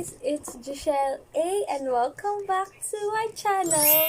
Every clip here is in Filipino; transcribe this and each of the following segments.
guys, it's Joshelle A and welcome back to my channel.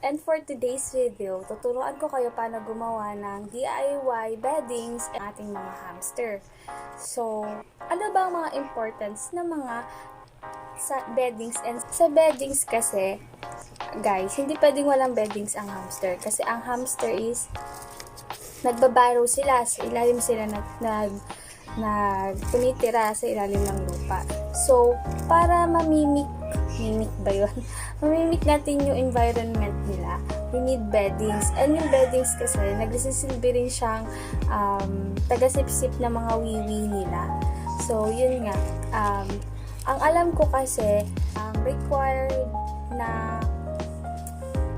And for today's video, tuturuan ko kayo paano gumawa ng DIY beddings ng ating mga hamster. So, ano ba ang mga importance ng mga beddings? And sa beddings kasi, guys, hindi pwedeng walang beddings ang hamster. Kasi ang hamster is, nagbabaro sila, sa ilalim sila tumitira sa ilalim ng lupa. So, para mamimik natin yung environment nila, we need beddings. And yung beddings kasi, nagsisilbi rin siyang tagasipsip ng mga wiwi nila. So, yun nga. Ang alam ko kasi, required na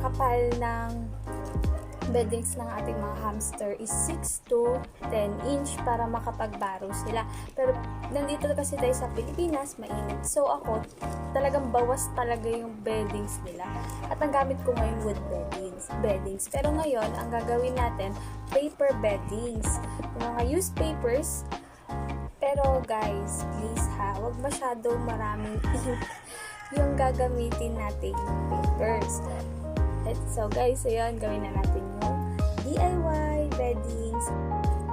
kapal ng beddings ng ating mga hamster is 6 to 10 inch para makapagbaro sila. Pero nandito kasi tayo sa Pilipinas, mainit. So ako, talagang bawas talaga yung beddings nila. At ang gamit ko ngayon wood beddings. Pero ngayon, ang gagawin natin, paper beddings. Yung mga used papers. Pero guys, please wag masyadong maraming ink yung gagamitin nating papers. So guys, ayun, gawin na natin yung DIY beddings.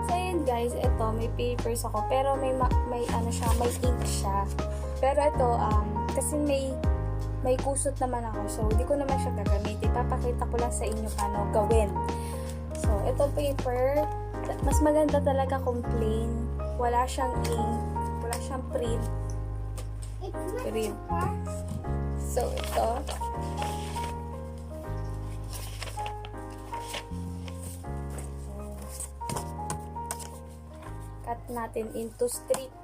So ayun guys, ito may papers ako pero may ano siya, may ink siya. Pero ito kasi may kusot naman ako, so hindi ko naman siya gagamitin. Papakita ko lang sa inyo paano gawin. So ito paper, mas maganda talaga kung plain, wala siyang ink, wala siyang print. So ito, cut natin into strips.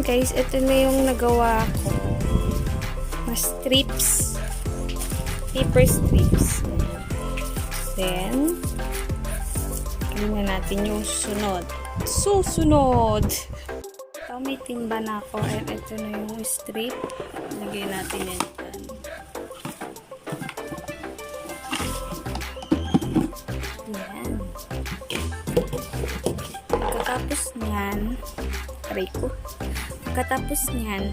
Guys, ito na yung nagawa ko na strips, paper strips. Then gawin na natin yung susunod. Ito, may timba na ako. Ayan, ito na yung strip. Lagay natin yan dyan. Ayan. Pagkatapos niyan,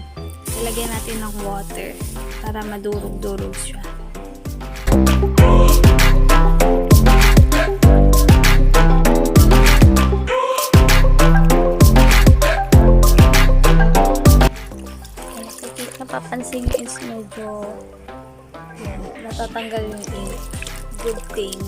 ilagay natin ng water para madurog-durog siya. Napapansin nyo is medyo natatanggal yung ink. Good thing.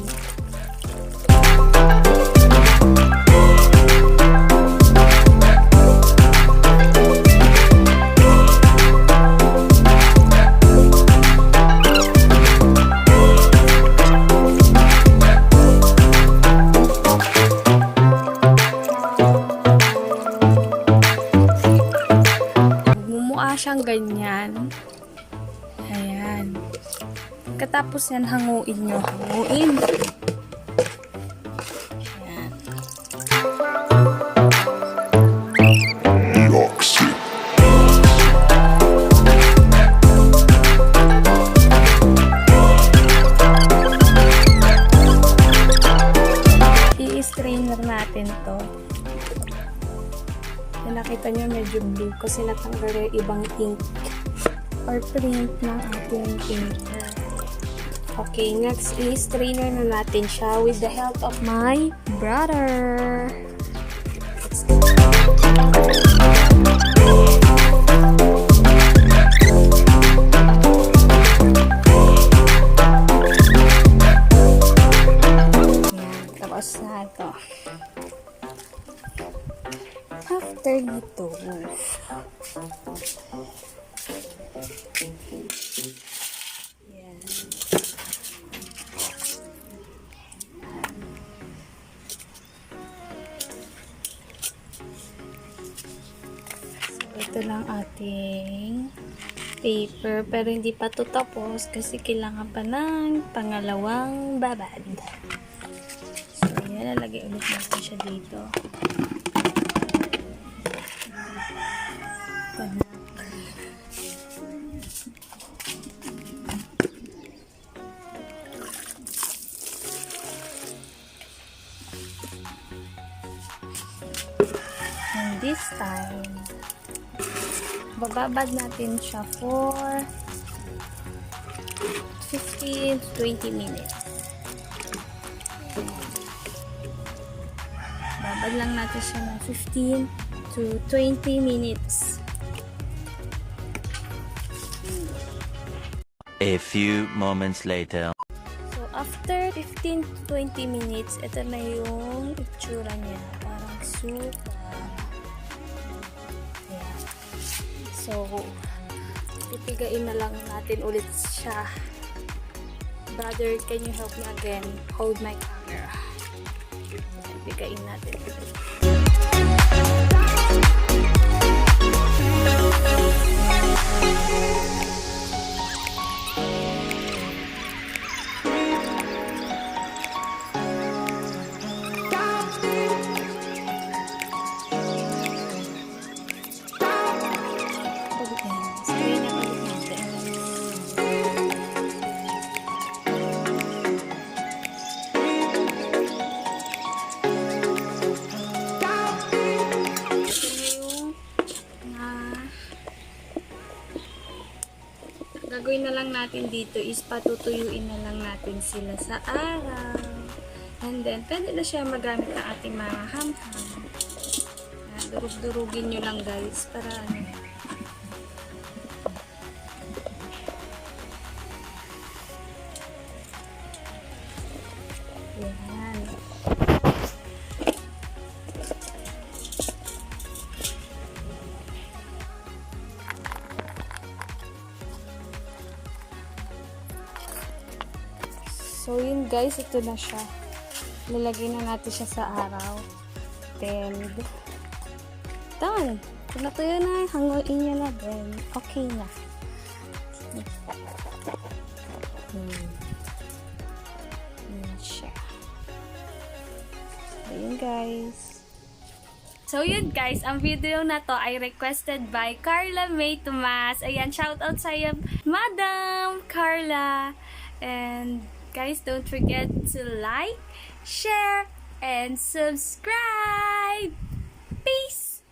Siyang ganyan. Ayan. Katapos yan, hanguin nyo. Hanguin. Ayan. Kita nyo medyo blue kasi natanggal yung ibang ink or print ng ating printer. Okay, next is strainer na natin siya with the help of my brother. Let's go. Tapos na ito. After nito, yan. So, ito lang ating paper, pero hindi pa ito tapos kasi kailangan pa ng pangalawang babad. So, yan, lalagay ulit natin siya dito. And this time, bababad natin siya for 15 to 20 minutes. Babad lang natin siya ng 15 to 20 minutes. A few moments later. So, after 15 to 20 minutes, ito na yung itsura niya. Parang super. Ayan. So, pipigain na lang natin ulit siya. Brother, can you help me again? Hold my camera. Pipigain natin ulit. Gagawin na lang natin dito is patutuyuin na lang natin sila sa araw. And then, pwede na siya magamit ng ating mga ham-ham. Durug-durugin nyo lang guys para ano. Yan. So, yun guys, ito na siya. Lalagay na natin siya sa araw. Then, done. Kung natuyo na, hanguin nyo na din. Okay na. Yan siya. So, yun guys. So, yun guys, ang video na to ay requested by Carla May Tomas. Ayan, shoutout sa iyo, Madam Carla. And guys, don't forget to like, share, and subscribe. Peace!